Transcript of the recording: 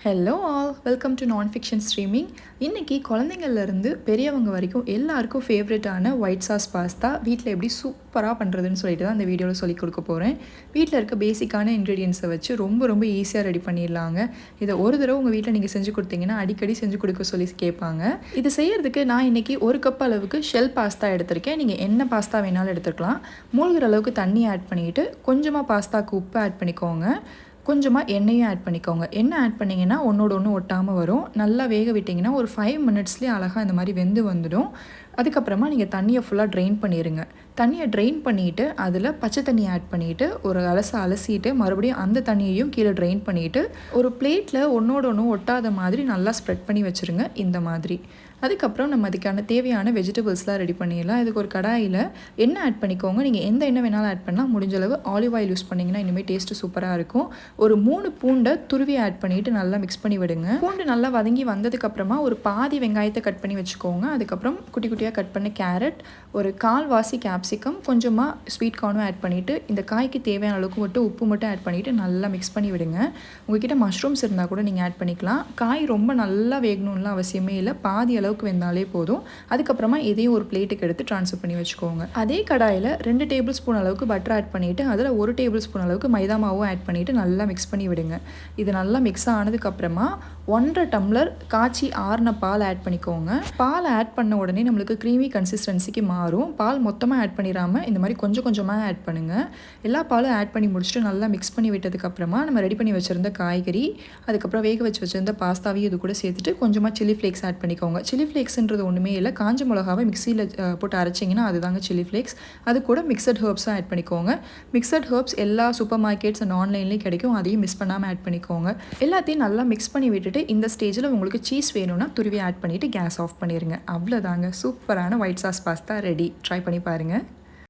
Hello all, welcome to நான் fiction streaming. இன்றைக்கி குழந்தைங்கள்லேருந்து பெரியவங்க வரைக்கும் எல்லாருக்கும் ஃபேவரட்டான ஒயிட் சாஸ் பாஸ்தா வீட்டில் எப்படி சூப்பராக பண்ணுறதுன்னு சொல்லிட்டு தான் இந்த வீடியோவில் சொல்லிக் கொடுக்க போகிறேன். வீட்டில் இருக்க பேசிக்கான இன்க்ரீடியன்ஸை வச்சு ரொம்ப ஈஸியாக ரெடி பண்ணிடலாங்க. இதை ஒரு தடவை உங்கள் வீட்டில் நீங்கள் செஞ்சு கொடுத்தீங்கன்னா அடிக்கடி செஞ்சு கொடுக்க சொல்லி கேட்பாங்க. இது செய்கிறதுக்கு நான் இன்றைக்கி 1 கப் அளவுக்கு ஷெல் பாஸ்தா எடுத்திருக்கேன். நீங்கள் என்ன பாஸ்தா வேணாலும் எடுத்துக்கலாம். மூழ்கிற அளவுக்கு தண்ணி ஆட் பண்ணிவிட்டு கொஞ்சமாக பாஸ்தாவுக்கு உப்பு ஆட் பண்ணிக்கோங்க. கொஞ்சமாக எண்ணெயும் ஆட் பண்ணிக்கோங்க. எண்ணெய் ஆட் பண்ணிங்கன்னா ஒன்றோட ஒன்று ஒட்டாமல் வரும். நல்லா வேக விட்டிங்கன்னா ஒரு 5 மினிட்ஸ்லேயே அழகாக இந்த மாதிரி வெந்து வந்துடும். அதுக்கப்புறமா நீங்கள் தண்ணியை ஃபுல்லாக ட்ரெயின் பண்ணிடுங்க. தண்ணியை ட்ரெயின் பண்ணிவிட்டு அதில் பச்சை தண்ணி ஆட் பண்ணிவிட்டு ஒரு அலசிட்டு மறுபடியும் அந்த தண்ணியையும் கீழே ட்ரெயின் பண்ணிவிட்டு ஒரு பிளேட்டில் ஒன்றோட ஒன்று ஒட்டாத மாதிரி நல்லா ஸ்ப்ரெட் பண்ணி வச்சுருங்க இந்த மாதிரி. அதுக்கப்புறம் நம்ம அதுக்கான தேவையான வெஜிடபிள்ஸ்லாம் ரெடி பண்ணிடலாம். இதுக்கு ஒரு கடாயில் எண்ணெய் ஆட் பண்ணிக்கோங்க. நீங்கள் எந்த எண்ணெய் வேணாலும் ஆட் பண்ணலாம். முடிஞ்சளவு ஆலிவ் ஆயில் யூஸ் பண்ணிங்கன்னா இனிமேல் டேஸ்ட்டு சூப்பராக இருக்கும். ஒரு 3 பூண்டை துருவி ஆட் பண்ணிவிட்டு நல்லா மிக்ஸ் பண்ணி விடுங்க. பூண்டு நல்லா வதங்கி வந்ததுக்கப்புறமா ஒரு பாதி வெங்காயத்தை கட் பண்ணி வச்சுக்கோங்க. அதுக்கப்புறம் குட்டி குட்டியாக கட் பண்ண கேரட், ஒரு 1/4 வாசி கேப்சிகம், கொஞ்சமாக ஸ்வீட் கார்னும் ஆட் பண்ணிவிட்டு இந்த காய்க்கு தேவையான அளவுக்கு மட்டும் உப்பு மட்டும் ஆட் பண்ணிவிட்டு நல்லா மிக்ஸ் பண்ணி விடுங்க. உங்கள்கிட்ட மஷ்ரூம்ஸ் இருந்தால் கூட நீங்கள் ஆட் பண்ணிக்கலாம். காய் ரொம்ப நல்லா வேகணும்லாம் அவசியமே இல்லை. பாதி அளவுக்கு வெந்தாலே போதும். அதுக்கப்புறமா இதையும் ஒரு பிளேட்டுக்கு எடுத்து ட்ரான்ஸ்ஃபர் பண்ணி வச்சுக்கோங்க. அதே கடாயில் 2 டேபிள் ஸ்பூன் அளவுக்கு பட்டர் ஆட் பண்ணிவிட்டு அதில் 1 டேபிள் ஸ்பூன் அளவுக்கு மைதா மாவும் ஆட் பண்ணிவிட்டு நல்லா மிக்ஸ் பண்ணி விடுங்க. இது நல்லா மிக்ஸ் ஆனதுக்கப்புறமா 1.5 டம்ளர் காய்ச்சி ஆறின பால் ஆட் பண்ணிக்கோங்க. பால் ஆட் பண்ண உடனே நம்மளுக்கு க்ரீமி கன்சிஸ்டன்சிக்கு மாறும். பால் மொத்தமாக ஆட் பண்ணிடாமல் இந்த மாதிரி கொஞ்சமாக ஆட் பண்ணுங்கள். எல்லா பாலும் ஆட் பண்ணி முடிச்சுட்டு நல்லா மிக்ஸ் பண்ணி விட்டதுக்கப்புறமா நம்ம ரெடி பண்ணி வச்சுருந்த காய்கறி, அதுக்கப்புறம் வேக வச்சுருந்த பாஸ்தாவையும் இது கூட சேர்த்துட்டு கொஞ்சமாக சில்லி ஃப்ளேக்ஸ் ஆட் பண்ணிக்கோங்க. சில்லி ஃப்ளேக்ஸ்ன்றது ஒன்றுமே இல்லை, காஞ்ச மிளகாவை மிக்சியில் போட்டு அரைச்சிங்கன்னா அதுதாங்க சில்லி ஃப்ளேக்ஸ். அது கூட மிக்சட் ஹர்ப்ஸும் ஆட் பண்ணிக்கோங்க. மிக்சட் ஹர்ப்ஸ் எல்லா சூப்பர் மார்க்கெட்ஸ் அண்ட் ஆன்லைன்லேயும் கிடைக்கும். அதையும் மிஸ் பண்ணாமல் ஆட் பண்ணிக்கோங்க. எல்லாத்தையும் நல்லா மிக்ஸ் பண்ணி விட்டுட்டு இந்த ஸ்டேஜில் உங்களுக்கு சீஸ் வேணும்னா துருவி ஆட் பண்ணிவிட்டு கேஸ் ஆஃப் பண்ணிடுங்க. அவ்வளோதாங்க, சூப்பரான white sauce pasta ready. Try பண்ணி பாருங்கள்.